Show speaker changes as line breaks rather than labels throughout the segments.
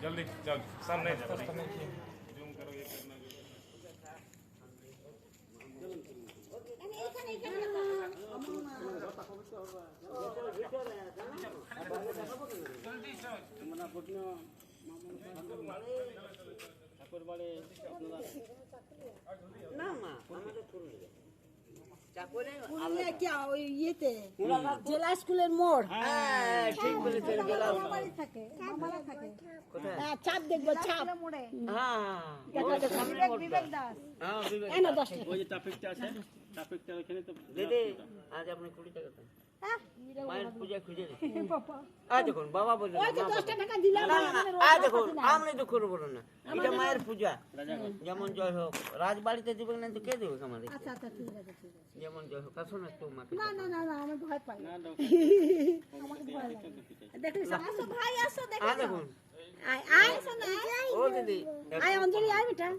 जल्दी चल सामने जूम करो ये करना
क्या ইয়েতে জেলা স্কুলের মোড়
ঠিক বলেছেন জেলা
থাকে চাপ দেখবো চাপ বিবেক দাস এনে 10 টাকা
ওই যে ট্রাফিকটা আছে ট্রাফিকটা ওখানে তো
দিদি আজ আপনি 20 টাকা দেন মায়ের পূজা খুঁজে দেখুন বাবা বলে
ওই যে 10 টাকা দিলাম
দেখুন আমি তো করবো না এটা মায়ের পূজা যেমন জয় হোক রাজবাড়িতে দিবেন না তো কে দেবে আমাদের
আচ্ছা আচ্ছা ঠিক আছে ঠিক আছে
যেমন জয় হোক আসুন একটু মাকে
না না না না আমি ভয় পাই না আমাকে ভয় লাগে দেখুন আসো ভাই আসো দেখুন আয় আয় শোনা
ও দিদি
আয় অঞ্জলি আয় বেটা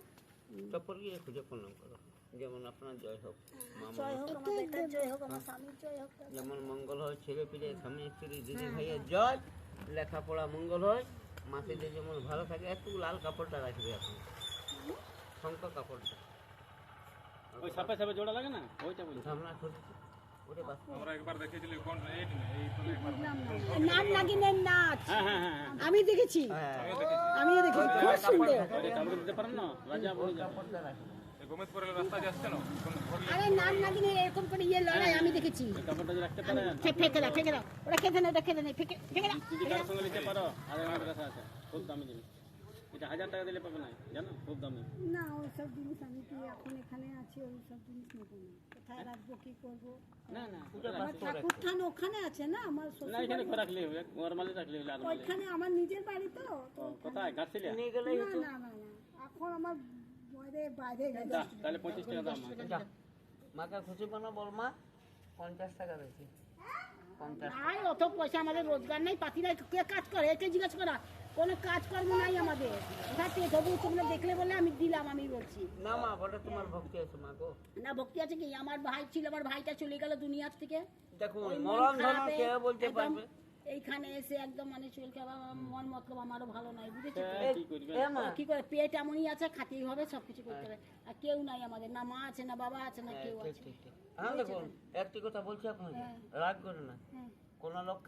চপ্পল গিয়ে খুঁজে প্রণাম করো যেমন আপনার জয় হোক
জয় হোক আমার বেটার জয় হোক আমার স্বামীর জয় হোক
যেমন মঙ্গল হয় ছেলে পিলে স্বামী স্ত্রী দিদি ভাইয়ের জয় লেখাপড়া মঙ্গল হয় মাসিদের যেমন ভালো থাকে একটু লাল কাপড়টা রাখবে আপনি শঙ্খ কাপড়টা
ওই সাপে সাপে জোড়া লাগে না ওইটা বলি
আমরা খুঁজছি ওটা বাস
আমরা একবার দেখেছিলি কোন এই তো একবার
নাম লাগিনের নাচ
হ্যাঁ হ্যাঁ হ্যাঁ
আমি দেখেছি আমিও দেখেছি খুব সুন্দর
ওই কাপড় দিতে পারেন না রাজা বলে যাবে
কাপড়টা রাখবে
গোমেদপুরের রাস্তা যাচ্ছে না
আরে নাম লাগিনে এরকম করে ইয়ে লড়াই আমি দেখেছি
কাপড়টা যদি রাখতে পারেন
ফেকে দাও ওরা খেতে না খেতে নেই ফেকে দাও
যদি কারোর সঙ্গে নিতে পারো আর আমার কাছে আছে খুব দামি জিনিস এটা 1000 টাকা দিলে পাবে না জানো খুব দামি
না ওই সব জিনিস আমি কি এখন এখানে আছি ওই সব জিনিস নেবো না কোথায় রাখবো কি করবো
না না
আমার ঠাকুর থান ওখানে আছে না আমার
না
শ্বশুর
এখানে রাখলে হবে নরমালি রাখলে হবে আর
ওইখানে আমার নিজের বাড়ি তো
কোথায় গাছিলিয়া
নিয়ে গেলে
না না না না এখন আমার বাইরে গেছে
তাহলে 25 টাকা দাম
যা মাকে খুশি বানা বল মা 50 টাকা বেশি 50
নাই অত পয়সা আমাদের রোজগার নেই পাতি নাই কে কাজ করে একে জিজ্ঞাসা করা কোনো কাজকর্ম নাই আমাদের তাতে তবু তোমরা দেখলে বলে আমি দিলাম আমি বলছি
না মা বড় তোমার ভক্তি আছে মা গো
না ভক্তি আছে কি আমার ভাই ছিল আমার ভাইটা চলে গেল দুনিয়া থেকে
দেখুন মরণ ধরন কে বলতে পারবে
এইখানে এসে একদম মানে চুল খাওয়া মন মতলব আমারও ভালো নাই বুঝেছি
কি করবে
এ মা
কি করে পেট এমনই আছে খাতেই হবে সবকিছু করতে হবে আর কেউ নাই আমাদের না মা আছে না বাবা আছে না কেউ
ঠিক
আছে
ঠিক ঠিক হ্যাঁ দেখুন একটি কথা বলছি আপনাকে রাগ করে না কোন লোককে